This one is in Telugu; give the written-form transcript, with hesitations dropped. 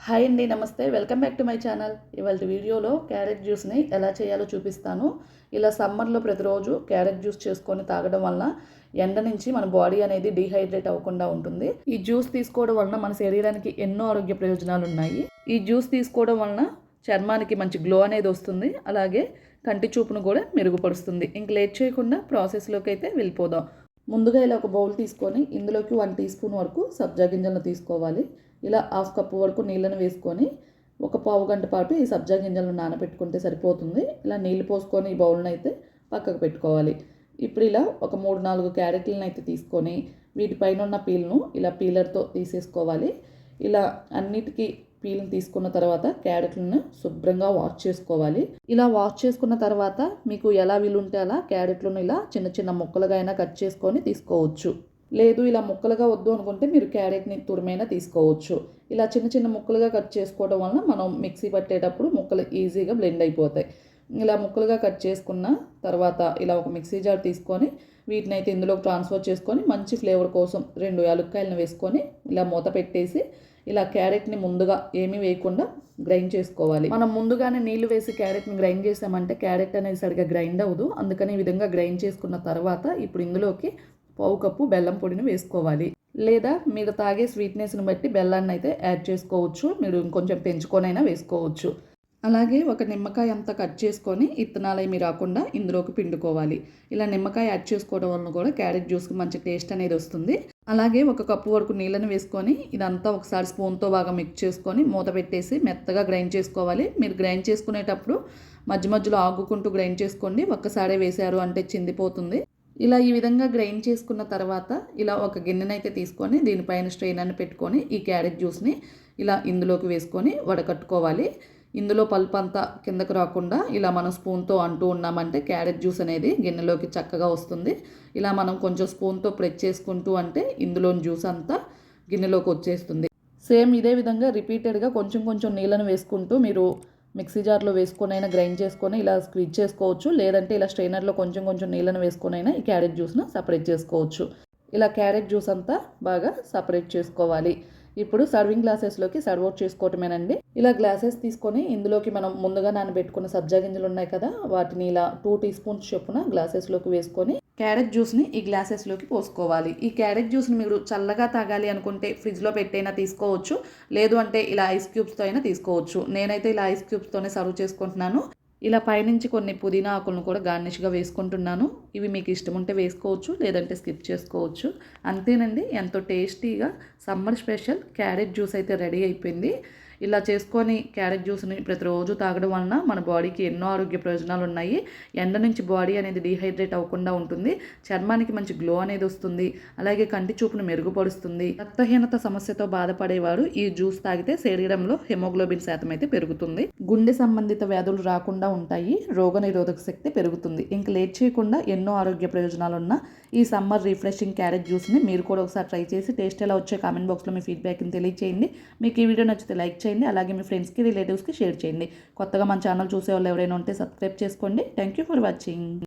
హాయ్ అండి, నమస్తే. Welcome back to my channel. ఇవాళ వీడియోలో క్యారెట్ జ్యూస్ని ఎలా చేయాలో చూపిస్తాను. ఇలా సమ్మర్లో ప్రతిరోజు క్యారెట్ జ్యూస్ చేసుకొని తాగడం వల్ల ఎండ నుంచి మన బాడీ అనేది డీహైడ్రేట్ అవ్వకుండా ఉంటుంది. ఈ జ్యూస్ తీసుకోవడం వలన మన శరీరానికి ఎన్నో ఆరోగ్య ప్రయోజనాలు ఉన్నాయి. ఈ జ్యూస్ తీసుకోవడం వలన చర్మానికి మంచి గ్లో అనేది వస్తుంది. అలాగే కంటి చూపును కూడా మెరుగుపరుస్తుంది. ఇంక లేట్ చేయకుండా ప్రాసెస్లోకి అయితే వెళ్ళిపోదాం. ముందుగా ఇలా ఒక బౌల్ తీసుకొని ఇందులోకి 1 టీ స్పూన్ వరకు సబ్జా గింజలను తీసుకోవాలి. ఇలా 1/2 కప్పు వరకు నీళ్ళను వేసుకొని ఒక పావు గంట పాటు ఈ సబ్జా గింజలను నానబెట్టుకుంటే సరిపోతుంది. ఇలా నీళ్ళు పోసుకొని ఈ బౌల్ని అయితే పక్కకు పెట్టుకోవాలి. ఇప్పుడు ఇలా ఒక 3-4 క్యారెట్లను అయితే తీసుకొని వీటిపైన ఉన్న పీల్ను ఇలా పీలర్తో తీసేసుకోవాలి. ఇలా అన్నిటికీ పీల్ని తీసుకున్న తర్వాత క్యారెట్లను శుభ్రంగా వాష్ చేసుకోవాలి. ఇలా వాష్ చేసుకున్న తర్వాత మీకు ఎలా వీలుంటే అలా క్యారెట్లను ఇలా చిన్న చిన్న ముక్కలుగా అయినా కట్ చేసుకొని తీసుకోవచ్చు. లేదు ఇలా ముక్కలుగా వద్దు అనుకుంటే మీరు క్యారెట్ని తురిమైనా తీసుకోవచ్చు. ఇలా చిన్న చిన్న ముక్కలుగా కట్ చేసుకోవడం వలన మనం మిక్సీ పట్టేటప్పుడు ముక్కలు ఈజీగా బ్లెండ్ అయిపోతాయి. ఇలా ముక్కలుగా కట్ చేసుకున్న తర్వాత ఇలా ఒక మిక్సీ జార్ తీసుకొని వీటిని అయితే ఇందులోకి ట్రాన్స్ఫర్ చేసుకొని మంచి ఫ్లేవర్ కోసం 2 యాలక్కాయలను వేసుకొని ఇలా మూత పెట్టేసి ఇలా క్యారెట్ని ముందుగా ఏమీ వేయకుండా గ్రైండ్ చేసుకోవాలి. మనం ముందుగానే నీళ్లు వేసి క్యారెట్ని గ్రైండ్ చేసామంటే క్యారెట్ అనేది సరిగ్గా గ్రైండ్ అవ్వదు. అందుకని ఈ విధంగా గ్రైండ్ చేసుకున్న తర్వాత ఇప్పుడు ఇందులోకి పావు కప్పు బెల్లం పొడిని వేసుకోవాలి. లేదా మీరు తాగే స్వీట్నెస్ని బట్టి బెల్లాన్ని అయితే యాడ్ చేసుకోవచ్చు. మీరు ఇంకొంచెం పెంచుకొనైనా వేసుకోవచ్చు. అలాగే ఒక నిమ్మకాయ అంతా కట్ చేసుకొని ఇత్తనాలు ఏమి రాకుండా ఇందులోకి పిండుకోవాలి. ఇలా నిమ్మకాయ యాడ్ చేసుకోవడం వలన కూడా క్యారెట్ జ్యూస్కి మంచి టేస్ట్ అనేది వస్తుంది. అలాగే 1 కప్పు వరకు నీళ్ళని వేసుకొని ఇదంతా ఒకసారి స్పూన్తో బాగా మిక్స్ చేసుకొని మూత పెట్టేసి మెత్తగా గ్రైండ్ చేసుకోవాలి. మీరు గ్రైండ్ చేసుకునేటప్పుడు మధ్య మధ్యలో ఆగుకుంటూ గ్రైండ్ చేసుకోండి. ఒక్కసారే వేశారు అంటే చిందిపోతుంది. ఇలా ఈ విధంగా గ్రైండ్ చేసుకున్న తర్వాత ఇలా ఒక గిన్నెనైతే తీసుకొని దీనిపైన స్ట్రెయినర్ని పెట్టుకొని ఈ క్యారెట్ జ్యూస్ని ఇలా ఇందులోకి వేసుకొని వడకట్టుకోవాలి. ఇందులో పల్ప్ అంతా కిందకు రాకుండా ఇలా మనం స్పూన్తో అంటూ ఉన్నామంటే క్యారెట్ జ్యూస్ అనేది గిన్నెలోకి చక్కగా వస్తుంది. ఇలా మనం కొంచెం స్పూన్తో ప్రెస్ చేసుకుంటూ అంటే ఇందులోని జ్యూస్ అంతా గిన్నెలోకి వచ్చేస్తుంది. సేమ్ ఇదే విధంగా రిపీటెడ్గా కొంచెం కొంచెం నీళ్ళను వేసుకుంటూ మీరు మిక్సీ జార్లో వేసుకొనైనా గ్రైండ్ చేసుకొని ఇలా స్క్వీజ్ చేసుకోవచ్చు. లేదంటే ఇలా స్ట్రైనర్లో కొంచెం కొంచెం నీళ్ళను వేసుకొనైనా ఈ క్యారెట్ జ్యూస్ను సపరేట్ చేసుకోవచ్చు. ఇలా క్యారెట్ జ్యూస్ అంతా బాగా సపరేట్ చేసుకోవాలి. ఇప్పుడు సర్వింగ్ గ్లాసెస్లోకి సర్వ్ అవుట్ చేసుకోవటమేనండి. ఇలా గ్లాసెస్ తీసుకొని ఇందులోకి మనం ముందుగా నానబెట్టుకున్న సబ్జా గింజలు ఉన్నాయి కదా, వాటిని ఇలా 2 టీ స్పూన్స్ చొప్పున గ్లాసెస్లోకి వేసుకొని క్యారెట్ జ్యూస్ని ఈ గ్లాసెస్లోకి పోసుకోవాలి. ఈ క్యారెట్ జ్యూస్ని మీరు చల్లగా తాగాలి అనుకుంటే ఫ్రిడ్జ్లో పెట్టైనా తీసుకోవచ్చు. లేదు అంటే ఇలా ఐస్ క్యూబ్స్తో అయినా తీసుకోవచ్చు. నేనైతే ఇలా ఐస్ క్యూబ్స్తోనే సర్వ్ చేసుకుంటున్నాను. ఇలా పైనుంచి కొన్ని పుదీనా ఆకులను కూడా గార్నిష్గా వేసుకుంటున్నాను. ఇవి మీకు ఇష్టం ఉంటే వేసుకోవచ్చు, లేదంటే స్కిప్ చేసుకోవచ్చు. అంతేనండి, ఎంతో టేస్టీగా సమ్మర్ స్పెషల్ క్యారెట్ జ్యూస్ అయితే రెడీ అయిపోయింది. ఇలా చేసుకొని క్యారెట్ జ్యూస్ని ప్రతిరోజు తాగడం వలన మన బాడీకి ఎన్నో ఆరోగ్య ప్రయోజనాలు ఉన్నాయి. ఎండ నుంచి బాడీ అనేది డీహైడ్రేట్ అవ్వకుండా ఉంటుంది. చర్మానికి మంచి గ్లో అనేది వస్తుంది. అలాగే కంటి చూపును మెరుగుపరుస్తుంది. రక్తహీనత సమస్యతో బాధపడేవారు ఈ జ్యూస్ తాగితే శరీరంలో హెమోగ్లోబిన్ శాతం అయితే పెరుగుతుంది. గుండె సంబంధిత వ్యాధులు రాకుండా ఉంటాయి. రోగనిరోధక శక్తి పెరుగుతుంది. ఇంక లేట్ చేయకుండా ఎన్నో ఆరోగ్య ప్రయోజనాలు ఉన్న ఈ సమ్మర్ రిఫ్రెషింగ్ క్యారెట్ జ్యూస్ని మీరు కూడా ఒకసారి ట్రై చేసి టేస్ట్ ఎలా వచ్చే కామెంట్ బాక్స్లో మీ ఫీడ్బ్యాక్ని తెలియచేయండి. మీకు ఈ వీడియో నచ్చితే లైక్ చేయండి. అలాగే మీ ఫ్రెండ్స్కి రిలేటివ్స్కి షేర్ చేయండి. కొత్తగా మన ఛానల్ చూసే వాళ్ళు ఎవరైనా ఉంటే సబ్స్క్రైబ్ చేసుకోండి. Thank you for watching.